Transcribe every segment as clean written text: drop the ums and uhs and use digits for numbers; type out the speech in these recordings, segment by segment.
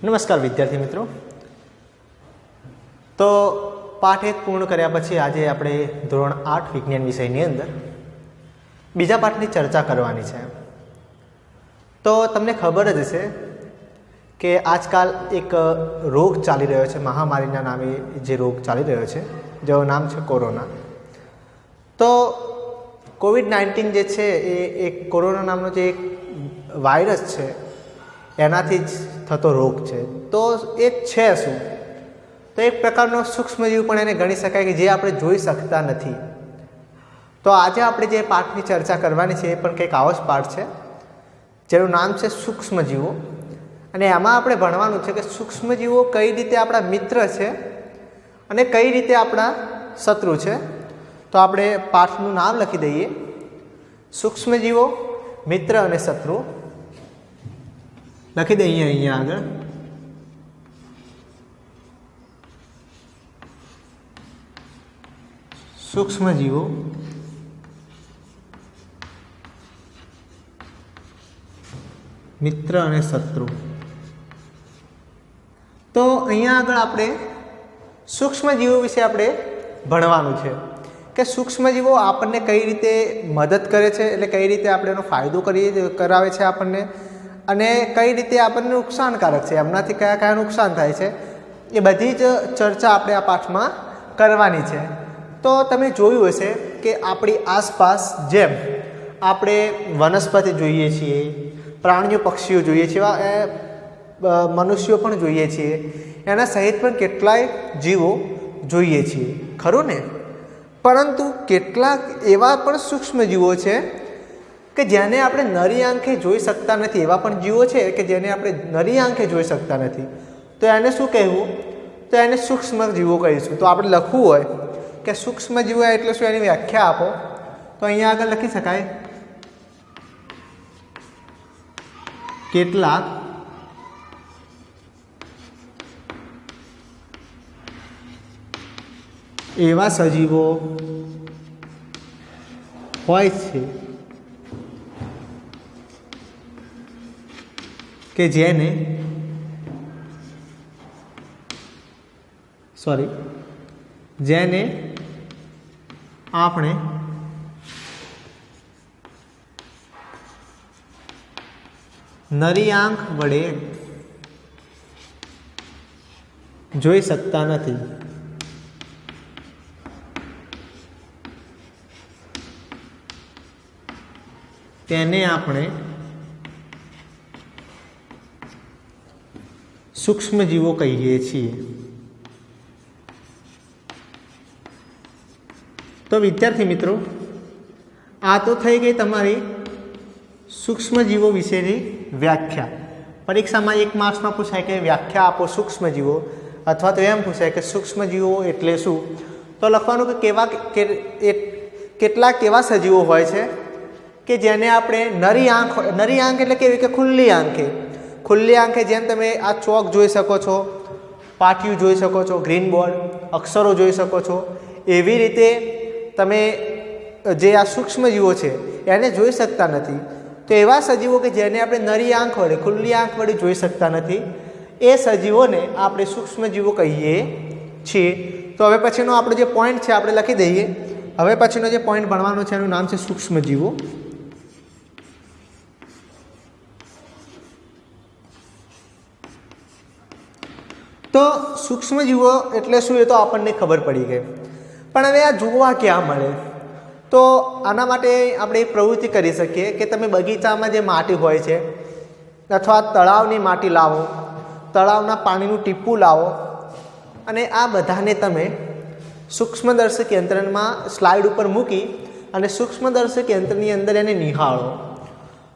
નમસ્કાર વિદ્યાર્થી મિત્રો। તો પાઠ 1 પૂર્ણ કર્યા પછી આજે આપણે ધોરણ 8 વિજ્ઞાન વિષયની અંદર બીજા પાઠની ચર્ચા કરવાની છે। તો તમને ખબર જ હશે કે આજકાલ એક રોગ ચાલી રહ્યો છે, મહામારીના નામે જે રોગ ચાલી રહ્યો છે, જેનું નામ છે કોરોના। તો કોવિડ-19 જે છે એ એક કોરોના નામનો જે એક વાયરસ છે એનાથી જ થતો રોગ છે। તો એ છે શું? તો એક પ્રકારનો સૂક્ષ્મજીવ પણ એને ગણી શકાય કે જે આપણે જોઈ શકતા નથી। તો આજે આપણે જે પાઠની ચર્ચા કરવાની છે એ પણ કંઈક આવો જ પાઠ છે જેનું નામ છે સૂક્ષ્મજીવો। અને એમાં આપણે ભણવાનું છે કે સૂક્ષ્મજીવો કઈ રીતે આપણા મિત્ર છે અને કઈ રીતે આપણા શત્રુ છે। તો આપણે પાઠનું નામ લખી દઈએ, સૂક્ષ્મજીવો, મિત્ર અને શત્રુ લખી દઈએ અહીંયા આગળ। સૂક્ષ્મજીવો મિત્ર અને શત્રુ। તો અહીંયા આગળ આપણે સૂક્ષ્મજીવો વિશે આપણે ભણવાનું છે કે સૂક્ષ્મજીવો આપણને કઈ રીતે મદદ કરે છે, એટલે કઈ રીતે આપણે એનો ફાયદો કરાવે છે આપણને, અને કઈ રીતે આપણને નુકસાનકારક છે, એમનાથી કયા કયા નુકસાન થાય છે, એ બધી જ ચર્ચા આપણે આ પાઠમાં કરવાની છે। તો તમે જોયું હશે કે આપણી આસપાસ જેમ આપણે વનસ્પતિ જોઈએ છીએ, પ્રાણીઓ પક્ષીઓ જોઈએ છીએ, મનુષ્યો પણ જોઈએ છીએ, એના સહિત પણ કેટલાય જીવો જોઈએ છીએ, ખરું ને? પરંતુ કેટલાક એવા પણ સૂક્ષ્મજીવો છે કે જેને આપણે નરી આંખે જોઈ શકતા નથી। એવા પણ જીવો છે કે જેને આપણે નરી આંખે જોઈ શકતા નથી। તો એને શું કહેવું? તો એને સૂક્ષ્મજીવો કહીશું। તો આપણે લખવું હોય કે સૂક્ષ્મજીવો એટલે શું, એની વ્યાખ્યા આપો, તો અહીંયા આગળ લખી શકાય કેટલાક એવા સજીવો હોય છે કે જેને આપણે નરી આંખ વડે જોઈ શકતા નથી। તેને આપણે સૂક્ષ્મજીવો કહીએ છીએ। તો વિદ્યાર્થી મિત્રો, આ તો થઈ ગઈ તમારી સૂક્ષ્મજીવો વિશેની વ્યાખ્યા। પરીક્ષામાં 1 માર્ક્સમાં પૂછાય કે વ્યાખ્યા આપો સૂક્ષ્મજીવો, અથવા તો એમ પૂછાય કે સૂક્ષ્મજીવો એટલે શું? તો લખવાનું કે કેટલાક એવા સજીવો હોય છે કે જેને આપણે નરી આંખ એટલે કેવી કે ખુલ્લી આંખે જેમ તમે આ ચોક જોઈ શકો છો, પાટિયું જોઈ શકો છો, ગ્રીન બોર્ડ, અક્ષરો જોઈ શકો છો, એવી રીતે તમે જે આ સૂક્ષ્મજીવો છે એને જોઈ શકતા નથી। તો એવા સજીવો કે જેને આપણે નરી આંખ વડે, ખુલ્લી આંખ વડે જોઈ શકતા નથી, એ સજીવોને આપણે સૂક્ષ્મજીવો કહીએ છીએ। તો હવે પછીનો આપણો જે પોઈન્ટ છે આપણે લખી દઈએ। હવે પછીનો જે પોઈન્ટ ભણવાનો છે એનું નામ છે સૂક્ષ્મજીવો। તો સૂક્ષ્મજીવો એટલે શું એ તો આપણને ખબર પડી ગઈ, પણ હવે આ જોવા ક્યાં મળે? તો આના માટે આપણે એક પ્રવૃત્તિ કરી શકીએ કે તમે બગીચામાં જે માટી હોય છે અથવા તળાવની માટી લાવો, તળાવના પાણીનું ટીપું લાવો, અને આ બધાને તમે સૂક્ષ્મદર્શક યંત્રમાં સ્લાઇડ ઉપર મૂકી અને સૂક્ષ્મદર્શક યંત્રની અંદર એને નિહાળો।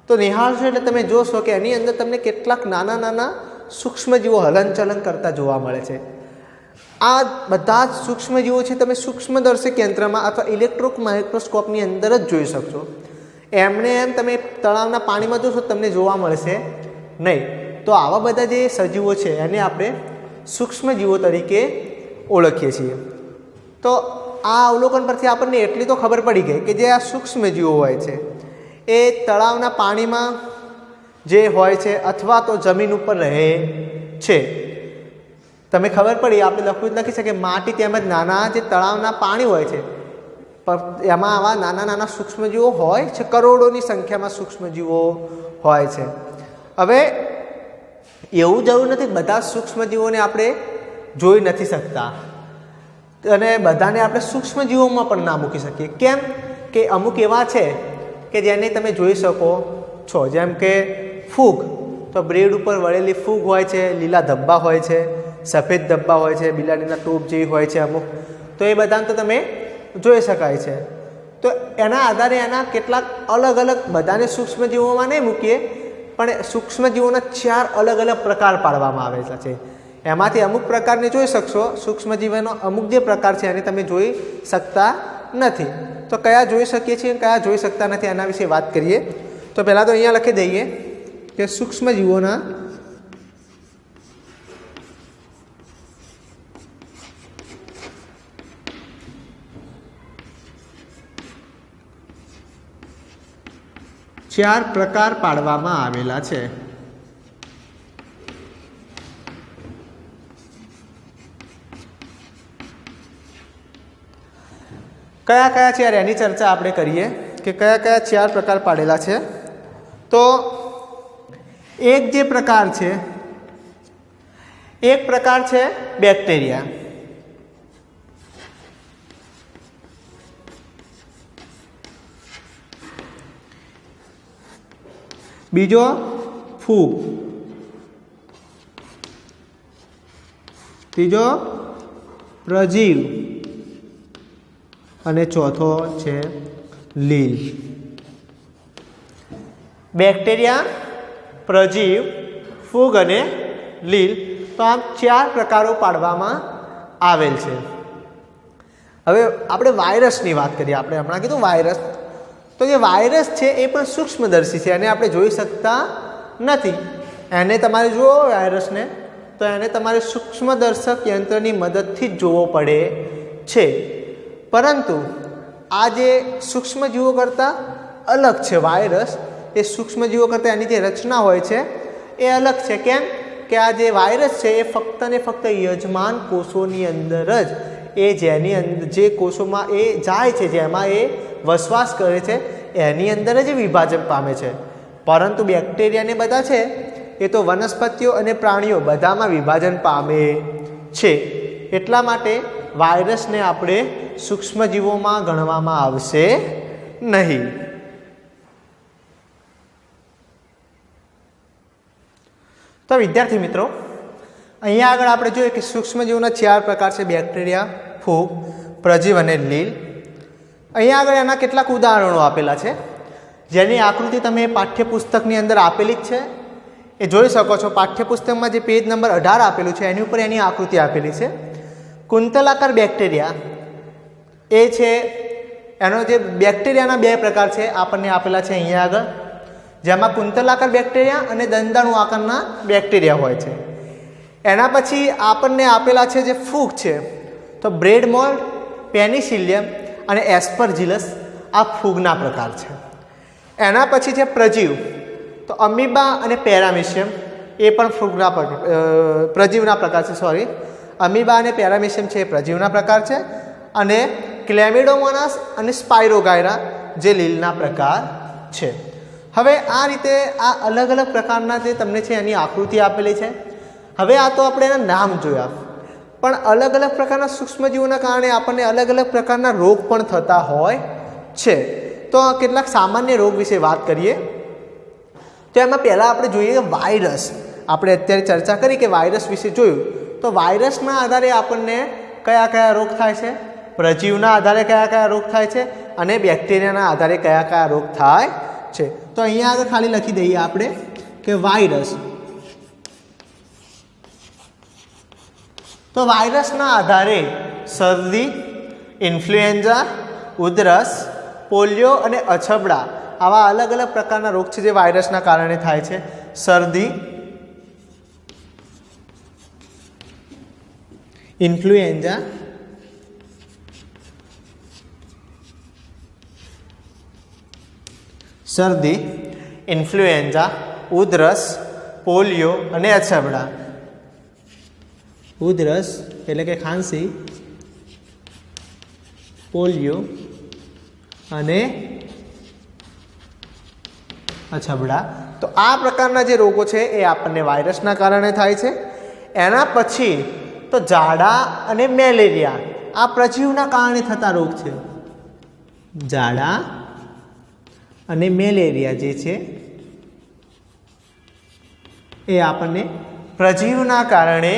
તો નિહાળશો એટલે તમે જોશો કે એની અંદર તમને કેટલાક નાના નાના સૂક્ષ્મજીવો હલનચલન કરતા જોવા મળે છે। આ બધા જ સૂક્ષ્મજીવો છે તમે સૂક્ષ્મદર્શક યંત્રમાં અથવા ઇલેક્ટ્રોન માઇક્રોસ્કોપની અંદર જ જોઈ શકશો। એમને એમ તમે તળાવના પાણીમાં જોશો તમને જોવા મળશે નહીં। તો આવા બધા જે સજીવો છે એને આપણે સૂક્ષ્મજીવો તરીકે ઓળખીએ છીએ। તો આ અવલોકન પરથી આપણને એટલી તો ખબર પડી ગઈ કે જે આ સૂક્ષ્મજીવો હોય છે એ તળાવના પાણીમાં જે હોય છે અથવા તો જમીન ઉપર રહે છે. તમે ખબર પડી આપણે લખી છે કે માટી તેમજ નાના જે તળાવના પાણી હોય છે પણ એમાં આવા નાના નાના સૂક્ષ્મજીવો હોય છે, કરોડોની સંખ્યામાં સૂક્ષ્મજીવો હોય છે. હવે એવું જરૂર નથી બધા સૂક્ષ્મજીવોને આપણે જોઈ નથી શકતા અને બધાને આપણે સૂક્ષ્મજીવોમાં પણ ના મૂકી શકીએ. કેમ કે અમુક એવા છે કે જેને તમે જોઈ શકો છો, જેમ કે ફૂગ. તો બ્રેડ ઉપર વળેલી ફૂગ હોય છે, લીલા ધબ્બા હોય છે, સફેદ ધબ્બા હોય છે, બિલાડીના ટોપ જેવી હોય છે અમુક. તો એ બધાને તો તમે જોઈ શકાય છે. તો એના આધારે એના કેટલાક અલગ અલગ બધાને સૂક્ષ્મજીવોમાં નહીં મૂકીએ પણ સૂક્ષ્મજીવોના 4 અલગ અલગ પ્રકાર પાડવામાં આવેલા છે. એમાંથી અમુક પ્રકારને જોઈ શકશો, સૂક્ષ્મજીવોનો અમુક જે પ્રકાર છે એને તમે જોઈ શકતા નથી. તો કયા જોઈ શકીએ છીએ કયા જોઈ શકતા નથી એના વિશે વાત કરીએ. તો પહેલાં તો અહીંયા લખી દઈએ કે સૂક્ષ્મજીવોના 4 પ્રકાર પાડવામાં આવેલા છે. કયા કયા છે એની ચર્ચા આપણે કરીએ કે કયા કયા 4 પ્રકાર પાડેલા છે. તો એક જે પ્રકાર છે, એક પ્રકાર છે બેક્ટેરિયા. બીજો ફૂગ. ત્રીજો પ્રજીવ અને ચોથો છે લીલ. બેક્ટેરિયા, પ્રજીવ, ફૂગ અને લીલ. તો આમ 4 પ્રકારો પાડવામાં આવેલ છે. હવે આપણે વાયરસની વાત કરીએ. આપણે હમણાં કીધું વાયરસ. તો જે વાયરસ છે એ પણ સૂક્ષ્મદર્શી છે, એને આપણે જોઈ શકતા નથી. એને તમારે જુઓ વાયરસને તો એને તમારે સૂક્ષ્મદર્શક યંત્રની મદદથી જ જોવો પડે છે. પરંતુ આ જે સૂક્ષ્મજીવો કરતાં અલગ છે વાયરસ, એ સૂક્ષ્મજીવો કરતાં એની જે રચના હોય છે એ અલગ છે. કેમ કે આ જે વાયરસ છે એ ફક્ત ને ફક્ત યજમાન કોષોની અંદર જ એ જેની અંદર જે કોષોમાં એ જાય છે, જેમાં એ વસવાસ કરે છે એની અંદર જ વિભાજન પામે છે. પરંતુ બેક્ટેરિયાને બધા છે એ તો વનસ્પતિઓ અને પ્રાણીઓ બધામાં વિભાજન પામે છે. એટલા માટે વાયરસને આપણે સૂક્ષ્મજીવોમાં ગણવામાં આવશે નહીં. તો વિદ્યાર્થી મિત્રો, અહીંયા આગળ આપણે જોઈએ કે સૂક્ષ્મજીવોના 4 પ્રકાર છે: બેક્ટેરિયા, ફૂગ, પ્રજીવ અને લીલ. અહીંયા આગળ એના કેટલાક ઉદાહરણો આપેલા છે જેની આકૃતિ તમે પાઠ્યપુસ્તકની અંદર આપેલી જ છે, એ જોઈ શકો છો. પાઠ્યપુસ્તકમાં જે પેજ નંબર 18 આપેલું છે એની ઉપર એની આકૃતિ આપેલી છે. કુંતલાકાર બેક્ટેરિયા એ છે, એનો જે બેક્ટેરિયાના 2 પ્રકાર છે આપણને આપેલા છે અહીંયા આગળ, જેમાં કુંતલાકાર બેક્ટેરિયા અને દંડાણુ આકારના બેક્ટેરિયા હોય છે. એના પછી આપણને આપેલા છે જે ફૂગ છે, તો બ્રેડ મોલ્ડ, પેનિસિલિયમ અને એસ્પરજિલસ આ ફૂગના પ્રકાર છે. એના પછી છે પ્રજીવ, તો અમીબા અને પેરામિશિયમ એ પણ ફૂગના પ્રજીવના પ્રકાર છે. અમીબા અને પેરામિશિયમ છે એ પ્રજીવના પ્રકાર છે. અને ક્લેમિડોમોનાસ અને સ્પાયરોગાયરા જે લીલના પ્રકાર છે. હવે આ રીતે આ અલગ અલગ પ્રકારના જે તમને છે એની આકૃતિ આપેલી છે. હવે આ તો આપણે એના નામ જોયા, પણ અલગ અલગ પ્રકારના સૂક્ષ્મજીવોના કારણે આપણને અલગ અલગ પ્રકારના રોગ પણ થતા હોય છે. તો કેટલાક સામાન્ય રોગ વિશે વાત કરીએ. તો એમાં પહેલાં આપણે જોઈએ વાયરસ. આપણે અત્યારે ચર્ચા કરી કે વાયરસ વિશે જોયું. તો વાયરસના આધારે આપણને કયા કયા રોગ થાય છે, પ્રજીવના આધારે કયા કયા રોગ થાય છે અને બેક્ટેરિયાના આધારે કયા કયા રોગ થાય છે. તો અહીંયા આગળ ખાલી લખી દઈએ આપણે કે વાયરસ. તો વાયરસના આધારે શરદી, ઇન્ફ્લુએન્ઝા, ઉધરસ, પોલિયો અને અછબડા આવા અલગ અલગ પ્રકારના રોગ છે જે વાયરસના કારણે થાય છે. શરદી, ઇન્ફ્લુએન્ઝા, ઉધરસ, પોલિયો અને અછબડા. ઉધરસ એટલે કે ખાંસી, પોલિયો અને અછબડા. તો આ પ્રકારના જે રોગો છે એ આપણને વાયરસના કારણે થાય છે. એના પછી તો ઝાડા અને મેલેરિયા આ પ્રજીવના કારણે થતા રોગ છે. ઝાડા અને મેલેરિયા જે છે એ આપણને પ્રજીવના કારણે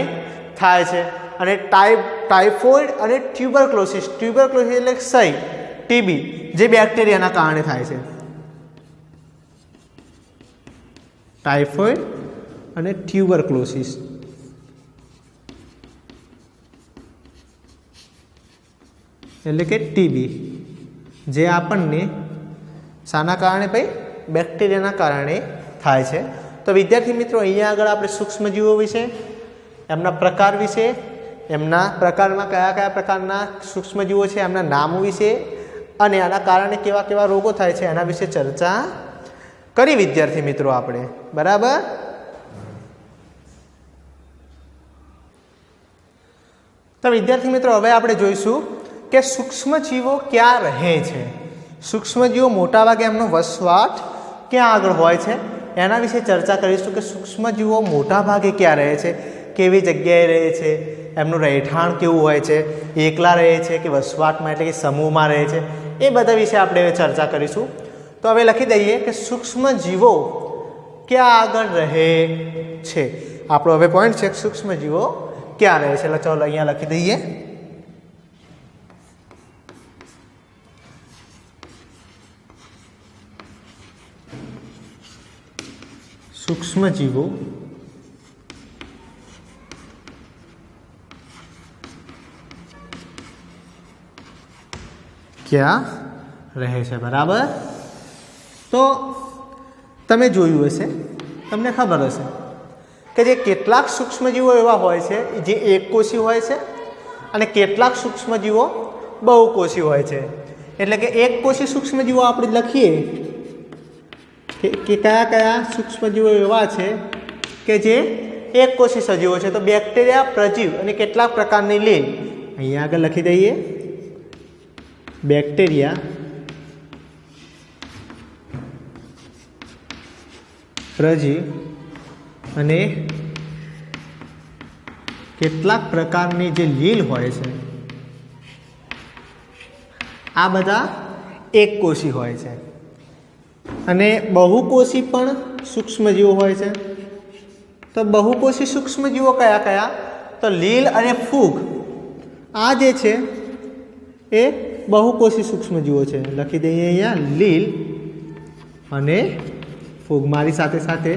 થાય છે. અને ટાઇફોઇડ અને ટ્યુબરક્લોસિસ એટલે ક્ષય, ટીબી જે બેક્ટેરિયાના કારણે થાય છે. ટાઇફોઇડ અને ટ્યુબરક્લોસિસ એટલે કે ટીબી જે આપણને શાના કારણે ભાઈ બેક્ટેરિયાના કારણે થાય છે. તો વિદ્યાર્થી મિત્રો અહીંયા આગળ આપણે સૂક્ષ્મજીવો વિશે, એમના પ્રકાર વિશે, એમના પ્રકારમાં કયા કયા પ્રકારના સૂક્ષ્મજીવો છે એમના નામો વિશે અને આના કારણે કેવા કેવા રોગો થાય છે એના વિશે ચર્ચા કરી વિદ્યાર્થી મિત્રો આપણે. બરાબર. તો વિદ્યાર્થી મિત્રો હવે આપણે જોઈશું કે સૂક્ષ્મજીવો ક્યાં રહે છે. સૂક્ષ્મજીવો મોટાભાગે એમનો વસવાટ ક્યાં આગળ હોય છે એના વિશે ચર્ચા કરીશું કે સૂક્ષ્મજીવો મોટાભાગે ક્યાં રહે છે, કેવી જગ્યાએ રહે છે, એમનું રહેઠાણ કેવું હોય છે, એકલા રહે છે કે વસવાટમાં એટલે કે સમૂહમાં રહે છે, એ બધા વિશે આપણે ચર્ચા કરીશું. તો હવે લખી દઈએ કે સૂક્ષ્મજીવો ક્યાં આગળ રહે છે. આપણો હવે પોઈન્ટ છે સૂક્ષ્મજીવો ક્યાં રહે છે. એટલે ચાલો અહીંયા લખી દઈએ. સૂક્ષ્મજીવો ક્યાં રહે છે. બરાબર. તો તમે જોયું હશે, તમને ખબર હશે કે જે કેટલાક સૂક્ષ્મજીવો એવા હોય છે જે એકકોષી હોય છે અને કેટલાક સૂક્ષ્મજીવો બહુકોષી હોય છે. એટલે કે એકકોષી સૂક્ષ્મજીવો આપણે લખીએ કે કયા કયા સૂક્ષ્મજીવો એવા છે કે જે એકકોષી સજીવો છે. તો બેક્ટેરિયા, પ્રજીવ અને કેટલાક પ્રકારની લીલ અહીંયા આગળ લખી દઈએ. બેક્ટેરિયા, પ્રજીવ અને કેટલાક પ્રકારની જે લીલ હોય છે આ બધા એકકોષી હોય છે. અને બહુકોષી પણ સૂક્ષ્મજીવો હોય છે. તો બહુકોષી સૂક્ષ્મજીવો કયા કયા? તો લીલ અને ફૂગ આ જે છે એ બહુકોષી સૂક્ષ્મજીવો છે. લખી દઈએ અહીંયા લીલ અને ફૂગ. મારી સાથે સાથે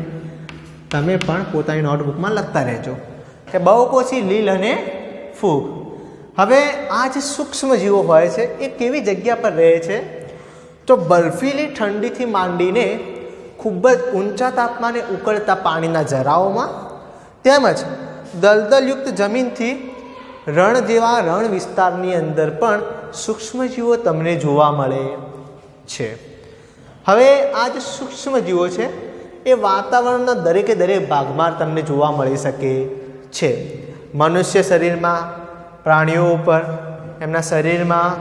તમે પણ પોતાની નોટબુકમાં લખતા રહેજો કે બહુકોષી, લીલ અને ફૂગ. હવે આ જે સૂક્ષ્મજીવો હોય છે એ કેવી જગ્યા પર રહે છે? તો બર્ફીલી ઠંડીથી માંડીને ખૂબ જ ઊંચા તાપમાને ઉકળતા પાણીના જરાઓમાં તેમજ દલદલયુક્ત જમીનથી રણ જેવા રણ વિસ્તારની અંદર પણ સૂક્ષ્મજીવો તમને જોવા મળે છે. હવે આ જે સૂક્ષ્મજીવો છે એ વાતાવરણના દરેકે દરેક ભાગમાં તમને જોવા મળી શકે છે. મનુષ્ય શરીરમાં, પ્રાણીઓ ઉપર, એમના શરીરમાં,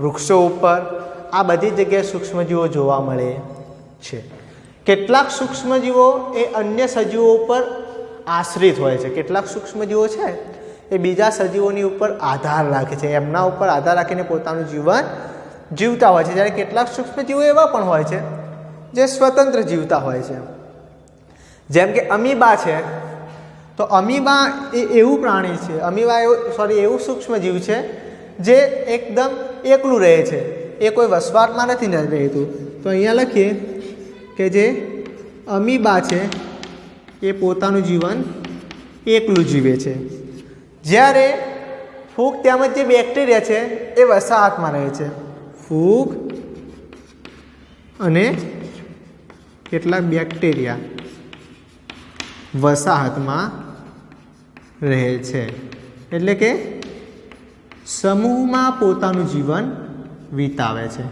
વૃક્ષો ઉપર, આ બધી જગ્યાએ સૂક્ષ્મજીવો જોવા મળે છે. કેટલાક સૂક્ષ્મજીવો એ અન્ય સજીવો ઉપર આશ્રિત હોય છે. કેટલાક સૂક્ષ્મજીવો છે એ બીજા સજીવોની ઉપર આધાર રાખે છે, એમના ઉપર આધાર રાખીને પોતાનું જીવન જીવતા હોય છે. જ્યારે કેટલાક સૂક્ષ્મજીવો એવા પણ હોય છે જે સ્વતંત્ર જીવતા હોય છે. જેમ કે અમીબા છે. તો અમીબા એ એવું પ્રાણી છે, એવું સૂક્ષ્મજીવ છે જે એકદમ એકલું રહે છે, એ કોઈ વસવાટમાં નથી રહેતું. તો અહીંયા લખીએ કે જે અમીબા છે એ પોતાનું જીવન એકલું જીવે છે. જ્યારે ફૂગ તેમજ જે બેક્ટેરિયા છે એ વસાહતમાં રહે છે. ફૂગ અને કેટલાક બેક્ટેરિયા વસાહતમાં રહે છે. એટલે કે સમૂહમાં પોતાનું જીવન વિતાવે છે.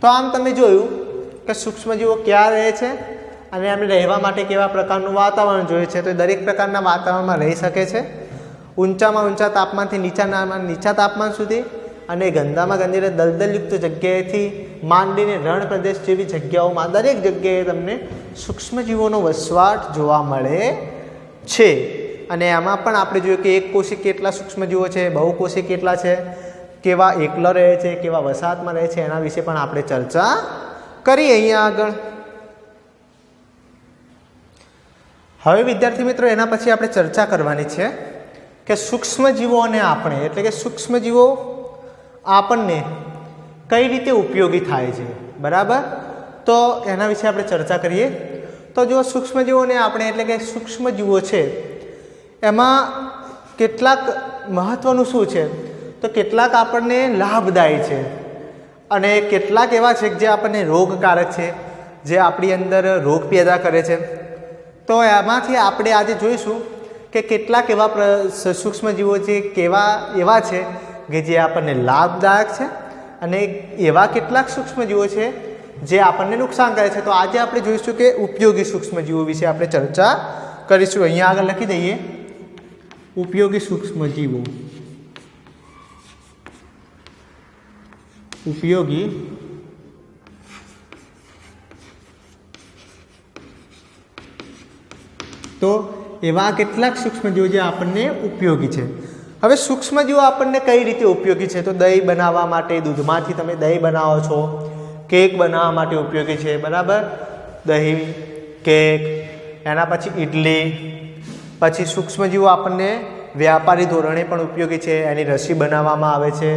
તો આમ તમે જોયું કે સૂક્ષ્મજીવો ક્યાં રહે છે અને એમને રહેવા માટે કેવા પ્રકારનું વાતાવરણ જોઈએ છે. તો દરેક પ્રકારના વાતાવરણમાં રહી શકે છે. ઊંચામાં ઊંચા તાપમાનથી નીચા તાપમાન સુધી અને ગંદામાં ગંદી એટલે દલદલયુક્ત જગ્યાએથી માંડીને રણ પ્રદેશ જેવી જગ્યાઓમાં દરેક જગ્યાએ તમને સૂક્ષ્મજીવોનો વસવાટ જોવા મળે છે. અને આમાં પણ આપણે જોઈએ કે એક કોષી કેટલા સૂક્ષ્મજીવો છે, બહુકોષી કેટલા છે, કેવા એકલો રહે છે, કેવા વસાહતમાં રહે છે, એના વિશે પણ આપણે ચર્ચા કરીએ અહીંયા આગળ. હવે વિદ્યાર્થી મિત્રો એના પછી આપણે ચર્ચા કરવાની છે કે સૂક્ષ્મજીવો અને આપણે એટલે કે સૂક્ષ્મજીવો આપણને કઈ રીતે ઉપયોગી થાય છે, બરાબર. તો એના વિશે આપણે ચર્ચા કરીએ. તો જો સૂક્ષ્મજીવોને આપણે એટલે કે સૂક્ષ્મજીવો છે એમાં કેટલાક મહત્ત્વનું શું છે, તો કેટલાક આપણને લાભદાયી છે અને કેટલાક એવા છે જે આપણને રોગકારક છે, જે આપણી અંદર રોગ પેદા કરે છે. તો એમાંથી આપણે આજે જોઈશું કે કેટલાક એવા સૂક્ષ્મજીવો છે કેવા એવા છે કે જે આપણને લાભદાયક છે અને એવા કેટલાક સૂક્ષ્મજીવો છે જે આપણને નુકસાન કરે છે. તો આજે આપણે જોઈશું કે ઉપયોગી સૂક્ષ્મજીવો વિશે આપણે ચર્ચા કરીશું. અહીંયા આગળ લખી દઈએ ઉપયોગી સૂક્ષ્મજીવો. ઉપયોગી તો એવા કેટલાક સૂક્ષ્મજીવો જે આપણને ઉપયોગી છે. હવે સૂક્ષ્મજીવો આપણને કઈ રીતે ઉપયોગી છે, તો દહીં બનાવવા માટે, દૂધમાંથી તમે દહીં બનાવો છો, કેક બનાવવા માટે ઉપયોગી છે, બરાબર. દહીં, કેક, એના પછી ઇડલી. પછી સૂક્ષ્મજીવો આપણને વ્યાપારી ધોરણે પણ ઉપયોગી છે. એની રસી બનાવવામાં આવે છે,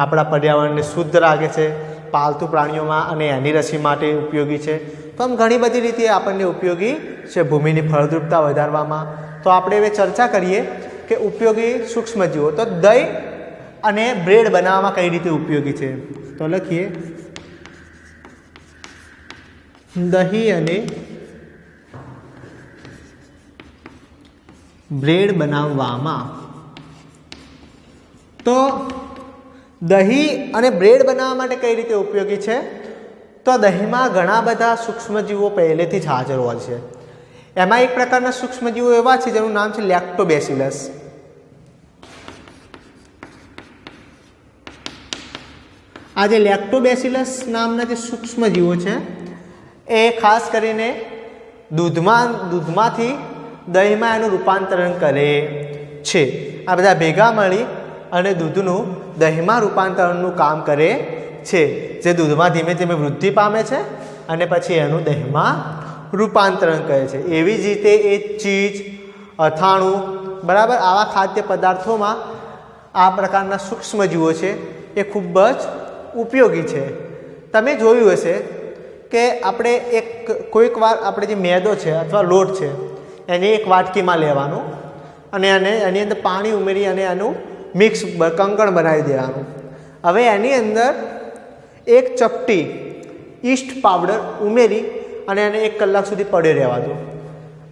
આપણા પર્યાવરણને શુદ્ધ રાખે છે, પાલતુ પ્રાણીઓમાં અને એની રસી માટે ઉપયોગી છે. તો આમ ઘણી બધી રીતે આપણને ઉપયોગી છે ભૂમિની ફળદ્રુપતા વધારવામાં. તો આપણે હવે ચર્ચા કરીએ કે ઉપયોગી સૂક્ષ્મજીવો. તો દહીં અને બ્રેડ બનાવવામાં કઈ રીતે ઉપયોગી છે, તો લખીએ દહીં અને બ્રેડ બનાવવામાં. તો દહીં અને બ્રેડ બનાવવા માટે કઈ રીતે ઉપયોગી છે, તો દહીંમાં ઘણા બધા સૂક્ષ્મજીવો પહેલેથી જ હાજર હોય છે. એમાં એક પ્રકારના સૂક્ષ્મજીવો એવા છે જેનું નામ છે લેક્ટોબેસિલસ. આ જે લેક્ટોબેસિલસ નામના જે સૂક્ષ્મજીવો છે એ ખાસ કરીને દૂધમાંથી દહીંમાં એનું રૂપાંતરણ કરે છે. આ બધા ભેગા મળી અને દૂધનું દહીંમાં રૂપાંતરણનું કામ કરે છે, જે દૂધમાં ધીમે ધીમે વૃદ્ધિ પામે છે અને પછી એનું દહીંમાં રૂપાંતરણ કરે છે. એવી જ રીતે એ ચીઝ, અથાણું, બરાબર, આવા ખાદ્ય પદાર્થોમાં આ પ્રકારના સૂક્ષ્મજીવો છે એ ખૂબ જ ઉપયોગી છે. તમે જોયું હશે કે આપણે કોઈક વાર આપણે જે મેદો છે અથવા લોટ છે એને એક વાટકીમાં લેવાનું અને એની અંદર પાણી ઉમેરી અને એનું મિક્સ કંકણ બનાવી દેવાનું. હવે એની અંદર એક ચપટી ઈસ્ટ પાવડર ઉમેરી અને એને 1 કલાક સુધી પડે રહેવા દો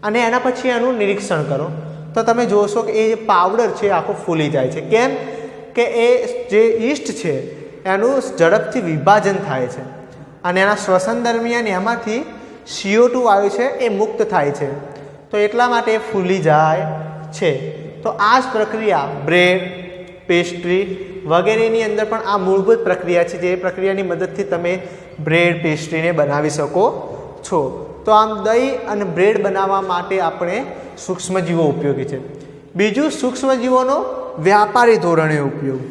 અને એના પછી એનું નિરીક્ષણ કરો તો તમે જોશો કે એ જે પાવડર છે આખો ફૂલી જાય છે. કેમ કે એ જે ઈસ્ટ છે એનું ઝડપથી વિભાજન થાય છે અને એના શ્વસન દરમિયાન એમાંથી CO2 આવે છે એ મુક્ત થાય છે, તો એટલા માટે એ ફૂલી જાય છે. તો આ જ પ્રક્રિયા બ્રેડ, પેસ્ટ્રી વગેરેની અંદર પણ આ મૂળભૂત પ્રક્રિયા છે, જે પ્રક્રિયાની મદદથી તમે બ્રેડ, પેસ્ટ્રીને બનાવી શકો છો. તો આમ દહીં અને બ્રેડ બનાવવા માટે આપણે સૂક્ષ્મજીવો ઉપયોગી છે. બીજું, સૂક્ષ્મજીવોનો વ્યાપારી ધોરણે ઉપયોગ.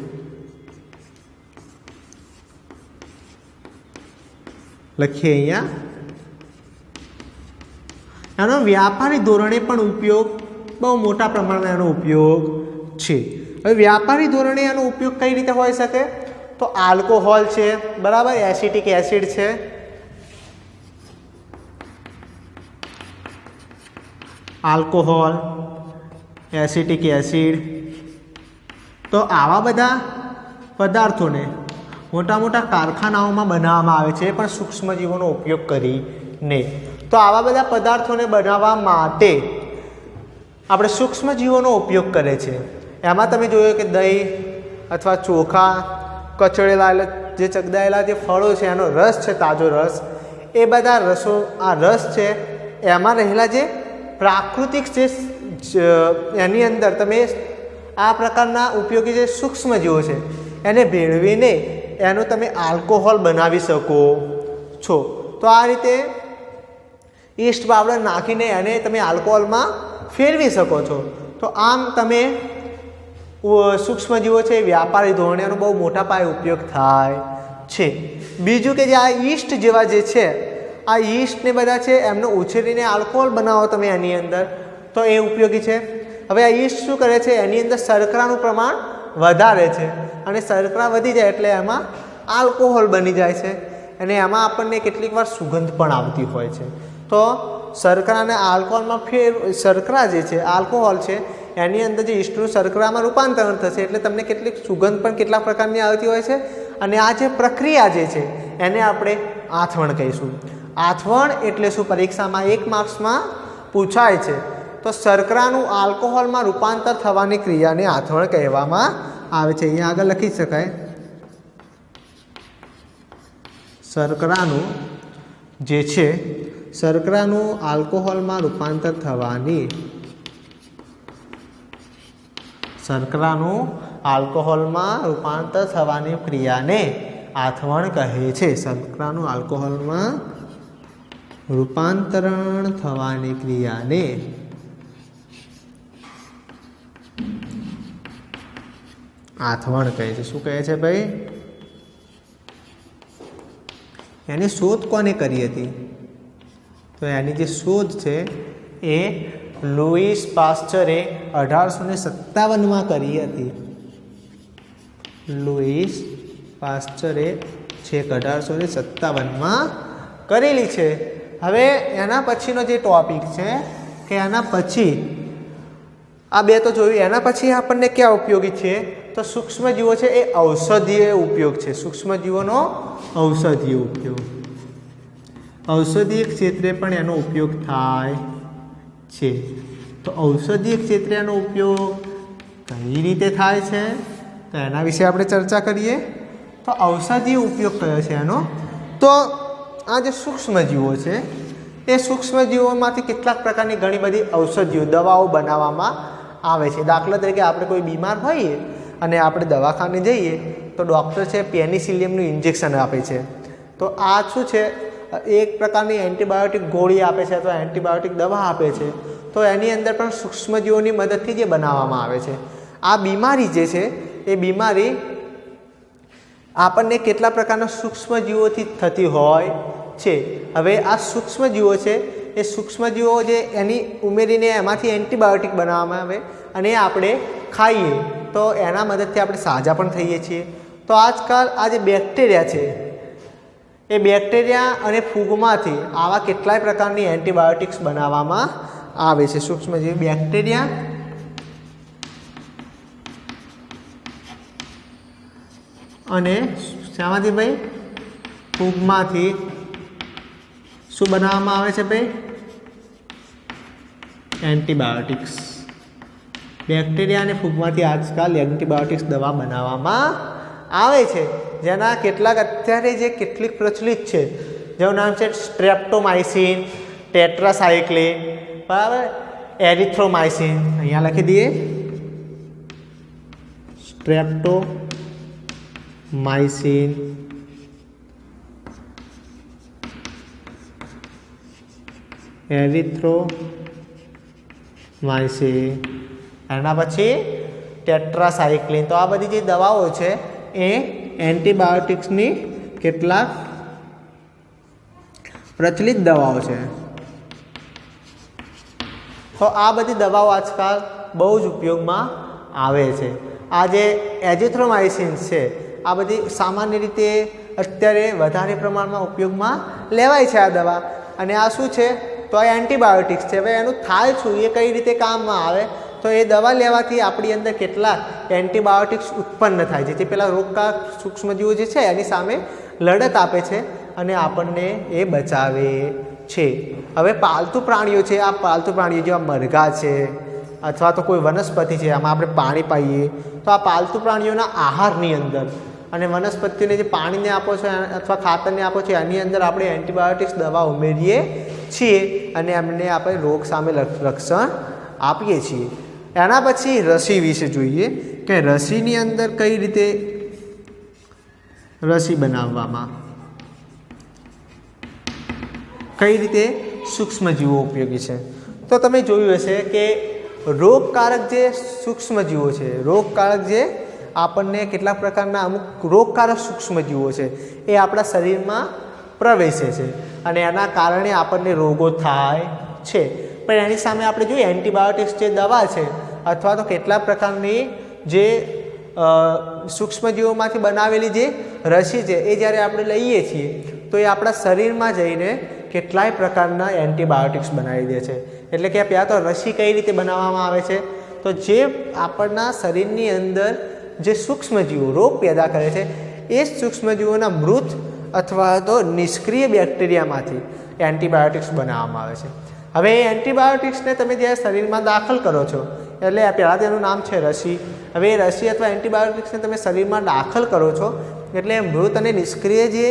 લખીએ અહીંયા એનો વ્યાપારી ધોરણે પણ ઉપયોગ, બહુ મોટા પ્રમાણમાં એનો ઉપયોગ છે. હવે વ્યાપારી ધોરણે એનો ઉપયોગ કઈ રીતે હોઈ શકે, તો આલ્કોહોલ છે, બરાબર, એસિટિક એસિડ છે, આલ્કોહોલ, એસિટિક એસિડ. તો આવા બધા પદાર્થોને મોટા મોટા કારખાનાઓમાં બનાવવામાં આવે છે પણ સૂક્ષ્મજીવોનો ઉપયોગ કરીને. તો આવા બધા પદાર્થોને બનાવવા માટે આપણે સૂક્ષ્મજીવોનો ઉપયોગ કરે છે. એમાં તમે જોયું કે દહીં અથવા ચોખા, કચડેલા જે ચગદાયેલા જે ફળો છે એનો રસ છે, તાજો રસ, એ બધા રસો, આ રસ છે એમાં રહેલા જે પ્રાકૃતિક જે એની અંદર તમે આ પ્રકારના ઉપયોગી જે સૂક્ષ્મજીવો છે એને ભેળવીને એનું તમે આલ્કોહોલ બનાવી શકો છો. તો આ રીતે ઈસ્ટ પાવડર નાખીને એને તમે આલ્કોહોલમાં ફેરવી શકો છો. તો આમ તમે સૂક્ષ્મજીવો છે એ વ્યાપારી ધોરણે એનો બહુ મોટા પાયે ઉપયોગ થાય છે. બીજું કે જે આ ઈસ્ટ જેવા જે છે, આ ઈસ્ટ ને બધા છે એમનો ઉછેરીને આલ્કોહોલ બનાવો તમે એની અંદર, તો એ ઉપયોગી છે. હવે આ ઈસ્ટ શું કરે છે, એની અંદર શર્કરાનું પ્રમાણ વધારે છે અને શર્કરા વધી જાય એટલે એમાં આલ્કોહોલ બની જાય છે અને એમાં આપણને કેટલીક વાર સુગંધ પણ આવતી હોય છે. તો શર્કરાને આલ્કોહોલમાં શર્કરા જે છે આલ્કોહોલ છે એની અંદર જે ઈસ્ટનું શર્કરામાં રૂપાંતરણ થશે એટલે તમને કેટલીક સુગંધ પણ કેટલાક પ્રકારની આવતી હોય છે. અને આ જે પ્રક્રિયા જે છે એને આપણે આથવણ કહીશું. આથવણ એટલે શું, પરીક્ષામાં 1 માર્ક્સમાં પૂછાય છે. તો શર્કરાનું આલ્કોહોલમાં રૂપાંતર થવાની ક્રિયાને આથવણ કહેવામાં આવે છે. અહીંયા આગળ લખી શકાય, શર્કરાનું જે છે શર્કરાનું આલ્કોહોલમાં રૂપાંતર થવાની ક્રિયાને આથવણ કહે છે. શર્કરાનું આલ્કોહોલમાં રૂપાંતરણ થવાની ક્રિયાને આથવણ કહે છે. શું કહે છે ભાઈ? એની શોધ કોને કરી હતી? તો એની જે શોધ છે એ લૂઈસ પાસ્ચરે 1857માં કરી હતી. લૂઈસ પાસ્ચરે છેક 1857માં કરેલી છે. હવે એના પછીનો જે ટોપિક છે કે એના પછી આ બે તો જોયું, એના પછી આપણને ક્યાં ઉપયોગી છે? તો સૂક્ષ્મજીવો છે એ ઔષધીય ઉપયોગ છે. સૂક્ષ્મજીવોનો ઔષધીય ઉપયોગ, ઔષધીય ક્ષેત્રે પણ એનો ઉપયોગ થાય છે. તો ઔષધીય ક્ષેત્રે એનો ઉપયોગ કઈ રીતે થાય છે તો એના વિશે આપણે ચર્ચા કરીએ. તો ઔષધીય ઉપયોગ કયો છે એનો? તો આ જે સૂક્ષ્મજીવો છે એ સૂક્ષ્મજીવોમાંથી કેટલાક પ્રકારની ઘણી બધી ઔષધિઓ દવાઓ બનાવવામાં આવે છે. દાખલા તરીકે આપણે કોઈ બીમાર હોઈએ અને આપણે દવાખાને જઈએ તો ડૉક્ટર છે પેનિસિલિયમનું ઇન્જેક્શન આપે છે. તો આ શું છે, એક પ્રકારની એન્ટીબાયોટિક ગોળી આપે છે અથવા એન્ટીબાયોટિક દવા આપે છે. તો એની અંદર પણ સૂક્ષ્મજીવોની મદદથી જે બનાવવામાં આવે છે. આ બીમારી જે છે એ બીમારી આપણને કેટલા પ્રકારના સૂક્ષ્મજીવોથી થતી હોય છે. હવે આ સૂક્ષ્મજીવો છે એ સૂક્ષ્મજીવો જે એની ઉમેરીને એમાંથી એન્ટીબાયોટિક બનાવવામાં આવે અને આપણે ખાઈએ તો એના મદદથી આપણે સાજા પણ થઈએ છીએ. તો આજકાલ આ જે બેક્ટેરિયા છે એ બેક્ટેરિયા અને ફૂગમાંથી આવા કેટલાય પ્રકારની એન્ટીબાયોટિક્સ બનાવવામાં આવે છે. સૂક્ષ્મજીવ બેક્ટેરિયા અને શામાંથી ભાઈ? ફૂગમાંથી શું બનાવવામાં આવે છે ભાઈ? એન્ટીબાયોટિક્સ. બેક્ટેરિયા અને ફૂગમાંથી આજકાલ એન્ટીબાયોટિક્સ દવા બનાવવામાં આવે છે. જેના કેટલાક અત્યારે જે કેટલીક પ્રચલિત છે જેનું નામ છે સ્ટ્રેપ્ટોમાઇસિન, ટેટ્રાસાયક્લિન, બરાબર, એરિથ્રોમાઇસિન. અહીંયા લખી દઈએ સ્ટ્રેપ્ટોમાઇસિન, એરિથ્રોમાઇસિન, એના પછી ટેટ્રાસાયક્લિન. તો આ બધી જે દવાઓ છે એ એન્ટીબાયોટિક્સની કેટલાક પ્રચલિત દવાઓ છે. તો આ બધી દવાઓ આજકાલ બહુ જ ઉપયોગમાં આવે છે. આ જે એઝિથ્રોમાઇસિન છે આ બધી સામાન્ય રીતે અત્યારે વધારે પ્રમાણમાં ઉપયોગમાં લેવાય છે આ દવા. અને આ શું છે? તો આ એન્ટીબાયોટિક્સ છે. હવે એનું થાય શું, એ કઈ રીતે કામમાં આવે? તો એ દવા લેવાથી આપણી અંદર કેટલાક એન્ટીબાયોટિક્સ ઉત્પન્ન થાય છે જે પેલા રોગકારક સૂક્ષ્મજીવો જે છે એની સામે લડત આપે છે અને આપણને એ બચાવે છે. હવે પાલતુ પ્રાણીઓ છે, આ પાલતુ પ્રાણીઓ જેવા મરઘા છે અથવા તો કોઈ વનસ્પતિ છે આમાં આપણે પાણી પાઈએ તો આ પાલતુ પ્રાણીઓના આહારની અંદર અને વનસ્પતિને જે પાણીને આપો છો અથવા ખાતરને આપો છો એની અંદર આપણે એન્ટીબાયોટિક્સ દવા ઉમેરીએ છીએ અને એમને આપણે રોગ સામે રક્ષણ આપીએ છીએ. એના પછી રસી વિશે જોઈએ કે રસીની અંદર કઈ રીતે રસી બનાવવામાં, કઈ રીતે સૂક્ષ્મજીવો ઉપયોગી છે. તો તમે જોયું હશે કે રોગકારક જે સૂક્ષ્મજીવો છે, રોગકારક જે આપણને કેટલાક પ્રકારના અમુક રોગકારક સૂક્ષ્મજીવો છે એ આપણા શરીરમાં પ્રવેશે છે અને એના કારણે આપણને રોગો થાય છે. પણ એની સામે આપણે જોઈએ એન્ટીબાયોટિક્સ જે દવા છે અથવા તો કેટલાક પ્રકારની જે સૂક્ષ્મજીવોમાંથી બનાવેલી જે રસી છે એ જ્યારે આપણે લઈએ છીએ તો એ આપણા શરીરમાં જઈને કેટલાય પ્રકારના એન્ટીબાયોટિક્સ બનાવી દે છે. એટલે કે પહેલાં તો રસી કઈ રીતે બનાવવામાં આવે છે, તો જે આપણના શરીરની અંદર જે સૂક્ષ્મજીવો રોગ પેદા કરે છે એ સૂક્ષ્મજીવોના મૃત અથવા તો નિષ્ક્રિય બેક્ટેરિયામાંથી એન્ટીબાયોટિક્સ બનાવવામાં આવે છે. હવે એ એન્ટીબાયોટિક્સને તમે જ્યારે શરીરમાં દાખલ કરો છો એટલે પહેલાં તેનું નામ છે રસી. હવે એ રસી અથવા એન્ટીબાયોટિક્સને તમે શરીરમાં દાખલ કરો છો એટલે મૃત અને નિષ્ક્રિય જે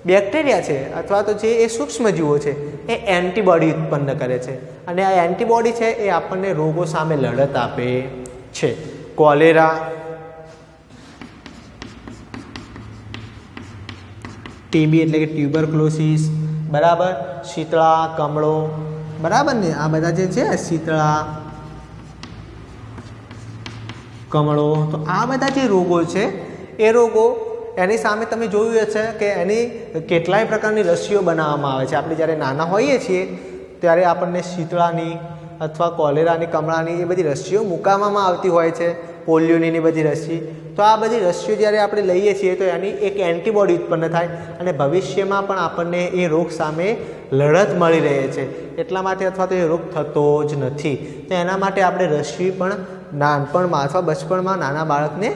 બેક્ટેરિયા છે અથવા તો જે એ સૂક્ષ્મજીવો છે એ એન્ટીબોડી ઉત્પન્ન કરે છે અને આ એન્ટીબોડી છે એ આપણને રોગો સામે લડત આપે છે. કોલેરા, ટીબી એટલે કે ટ્યુબરક્લોસિસ, બરાબર, શીતળા, કમળો, બરાબર ને, આ બધા જે છે શીતળા, કમળો, તો આ બધા જે રોગો છે એ રોગો એની સામે તમે જોયું હશે કે એની કેટલાય પ્રકારની રસીઓ બનાવવામાં આવે છે. આપણે જ્યારે નાના હોઈએ છીએ ત્યારે આપણને શીતળાની અથવા કોલેરાની, કમળાની એ બધી રસીઓ મૂકવામાં આવતી હોય છે, પોલિયોની બધી રસી. તો આ બધી રસીઓ જ્યારે આપણે લઈએ છીએ તો એની એક એન્ટીબોડી ઉત્પન્ન થાય અને ભવિષ્યમાં પણ આપણને એ રોગ સામે લડત મળી રહે છે. એટલા માટે અથવા તો એ રોગ થતો જ નથી. તો એના માટે આપણે રસી પણ નાનપણમાં અથવા બચપણમાં નાના બાળકને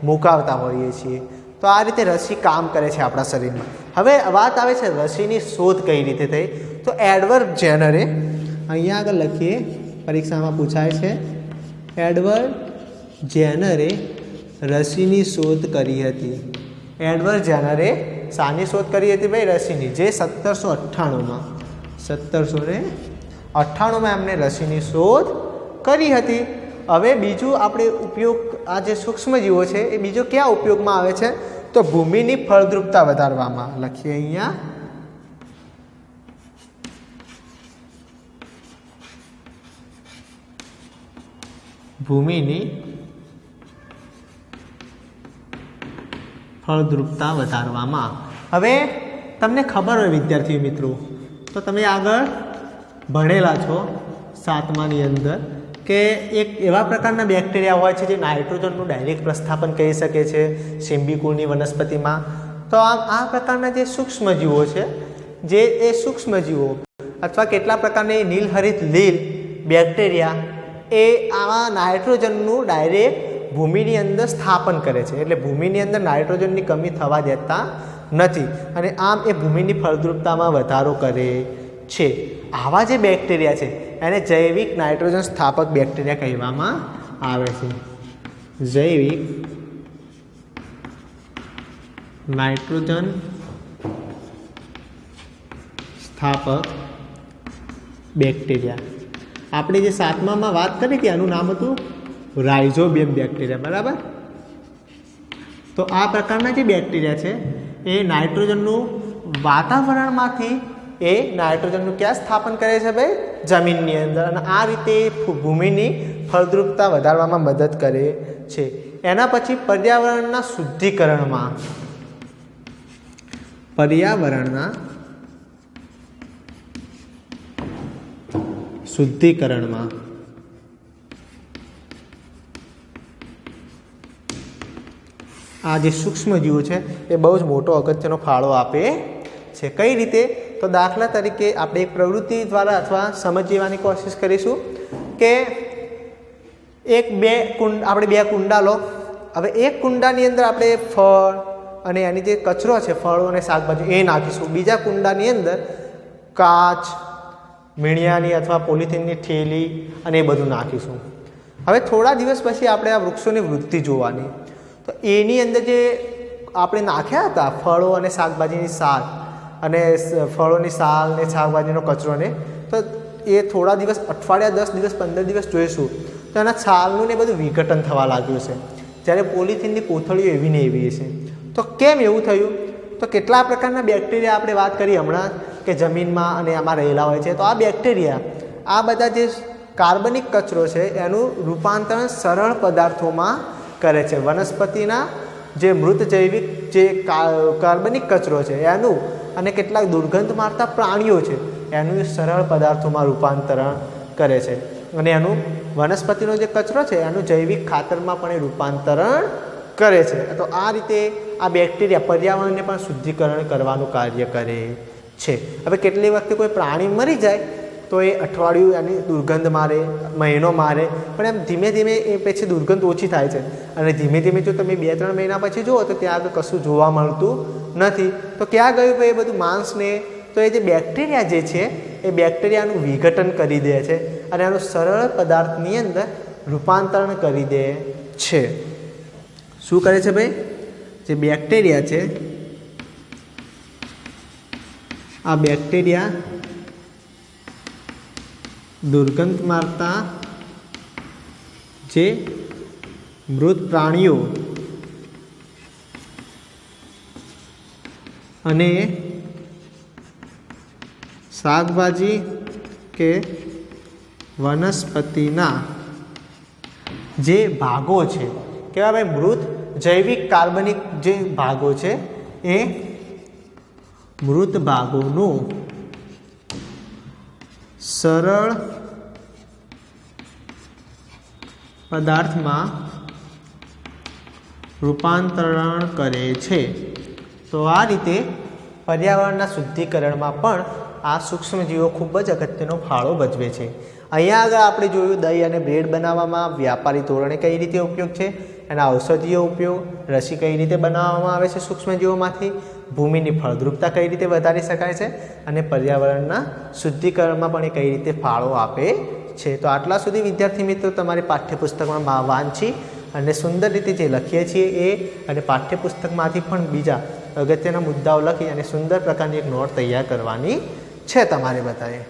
મુકાવતા હોઈએ છીએ. તો આ રીતે રસી કામ કરે છે આપણા શરીરમાં. હવે વાત આવે છે રસીની શોધ કઈ રીતે થઈ. તો એડવર્ડ જેનરે, અહીંયા આગળ લખીએ, પરીક્ષામાં પૂછાય છે, એડવર્ડ જેનરે રસીની શોધ કરી હતી. એડવર્ડ જેનરે શાની શોધ કરી હતી ભાઈ? રસીની. જે 1798માં એમણે રસીની શોધ કરી હતી. હવે બીજું આપણે ઉપયોગ, આ જે સૂક્ષ્મજીવો છે એ બીજો ક્યાં ઉપયોગમાં આવે છે? તો ભૂમિની ફળદ્રુપતા વધારવામાં. લખીએ અહીંયા, ભૂમિની ફળદ્રુપતા વધારવામાં. હવે તમને ખબર હોય વિદ્યાર્થી મિત્રો, તો તમે આગળ ભણેલા છો 7માની અંદર કે એક એવા પ્રકારના બેક્ટેરિયા હોય છે જે નાઇટ્રોજનનું ડાયરેક્ટ પ્રસ્થાપન કરી શકે છે સિમ્બિકુળની વનસ્પતિમાં. તો આ પ્રકારના જે સૂક્ષ્મજીવો છે, જે એ સૂક્ષ્મજીવો અથવા કેટલા પ્રકારની નીલહરિત લીલ બેક્ટેરિયા એ આવા નાઇટ્રોજનનું ડાયરેક્ટ ભૂમિની અંદર સ્થાપન કરે છે. એટલે ભૂમિની અંદર નાઇટ્રોજનની કમી થવા દેતા નથી અને આમ એ ભૂમિની ફળદ્રુપતામાં વધારો કરે છે. આવા જે બેક્ટેરિયા છે એને જૈવિક નાઇટ્રોજન સ્થાપક બેક્ટેરિયા કહેવામાં આવે છે. જૈવિક નાઇટ્રોજન સ્થાપક બેક્ટેરિયા. આપણે જે 7મામાં વાત કરી હતી આનું નામ હતું રાઇઝોબિયમ બેક્ટેરિયા, બરાબર. તો આ પ્રકારના જે બેક્ટેરિયા છે એ નાઇટ્રોજનનું વાતાવરણમાંથી એ નાઇટ્રોજનનું ક્યાં સ્થાપન કરે છે ભાઈ? જમીનની અંદર. અને આ રીતે ભૂમિની ફળદ્રુપતા વધારવામાં મદદ કરે છે. એના પછી પર્યાવરણના શુદ્ધિકરણમાં, પર્યાવરણના શુદ્ધિકરણમાં આ જે સૂક્ષ્મજીવો છે એ બહુ જ મોટો અગત્યનો ફાળો આપે છે. કઈ રીતે? તો દાખલા તરીકે આપણે એક પ્રવૃત્તિ દ્વારા અથવા સમજવાની કોશિશ કરીશું કે આપણે બે કુંડા લો. હવે એક કુંડાની અંદર આપણે ફળ અને એની જે કચરો છે, ફળો અને શાકભાજી, એ નાખીશું. બીજા કુંડાની અંદર કાચ, મીણિયાની અથવા પોલિથીનની થેલી અને એ બધું નાખીશું. હવે થોડા દિવસ પછી આપણે આ વૃક્ષોની વૃદ્ધિ જોવાની. તો એની અંદર જે આપણે નાખ્યા હતા ફળો અને શાકભાજીની સાલ અને ફળોની સાલ ને શાકભાજીનો કચરો ને, તો એ થોડા દિવસ, અઠવાડિયા, 10 દિવસ, 15 દિવસ જોઈશું તો એના છાલનું ને બધું વિઘટન થવા લાગ્યું છે, જ્યારે પોલિથીનની કોથળીઓ એવી ને એવી છે. તો કેમ એવું થયું? તો કેટલા પ્રકારના બેક્ટેરિયા આપણે વાત કરી હમણાં કે જમીનમાં અને આમાં રહેલા હોય છે. તો આ બેક્ટેરિયા આ બધા જે કાર્બનિક કચરો છે એનું રૂપાંતરણ સરળ પદાર્થોમાં કરે છે. વનસ્પતિના જે મૃત જૈવિક જે કાર્બનિક કચરો છે એનું અને કેટલાક દુર્ગંધ મારતા પ્રાણીઓ છે એનું સરળ પદાર્થોમાં રૂપાંતરણ કરે છે, અને એનું વનસ્પતિનો જે કચરો છે એનું જૈવિક ખાતરમાં પણ એ રૂપાંતરણ કરે છે. તો આ રીતે આ બેક્ટેરિયા પર્યાવરણને પણ શુદ્ધિકરણ કરવાનું કાર્ય કરે છે. હવે કેટલી વખતે કોઈ પ્રાણી મરી જાય તો એ અઠવાડિયું એની દુર્ગંધ મારે, મહિનો મારે, પણ એમ ધીમે ધીમે એ પછી દુર્ગંધ ઓછી થાય છે, અને ધીમે ધીમે જો તમે 2-3 મહિના પછી જુઓ તો ત્યાં આગળ કશું જોવા મળતું નથી. તો ક્યાં ગયું એ બધું માંસને? તો એ જે બેક્ટેરિયા જે છે એ બેક્ટેરિયાનું વિઘટન કરી દે છે અને એનું સરળ પદાર્થની અંદર રૂપાંતરણ કરી દે છે. શું કરે છે ભાઈ? જે બેક્ટેરિયા છે આ બેક્ટેરિયા દુર્ગંધ મારતા જે મૃત પ્રાણીઓ અને શાકભાજી કે વનસ્પતિના જે ભાગો છે, કેવા ભાઈ? મૃત જૈવિક કાર્બનિક જે ભાગો છે એ મૃત ભાગોનું સરળ પદાર્થમાં રૂપાંતરણ કરે છે. તો આ રીતે પર્યાવરણના શુદ્ધિકરણમાં પણ આ સૂક્ષ્મજીવો ખૂબ જ અગત્યનો ફાળો ભજવે છે. અહીંયા આગળ આપણે જોયું દહીં અને બ્રેડ બનાવવામાં વ્યાપારી ધોરણે કઈ રીતે ઉપયોગ છે, એના ઔષધીય ઉપયોગ, રસી કઈ રીતે બનાવવામાં આવે છે સૂક્ષ્મજીવોમાંથી, ભૂમિની ફળદ્રુપતા કઈ રીતે વધારી શકાય છે, અને પર્યાવરણના શુદ્ધિકરણમાં પણ એ કઈ રીતે ફાળો આપે છે. તો આટલા સુધી વિદ્યાર્થી મિત્રો તમારી પાઠ્યપુસ્તકમાં વાંચી અને સુંદર રીતે જે લખીએ છીએ એ અને પાઠ્યપુસ્તકમાંથી પણ બીજા અગત્યના મુદ્દાઓ લખી અને સુંદર પ્રકારની એક નોટ તૈયાર કરવાની છે તમારે બધાએ.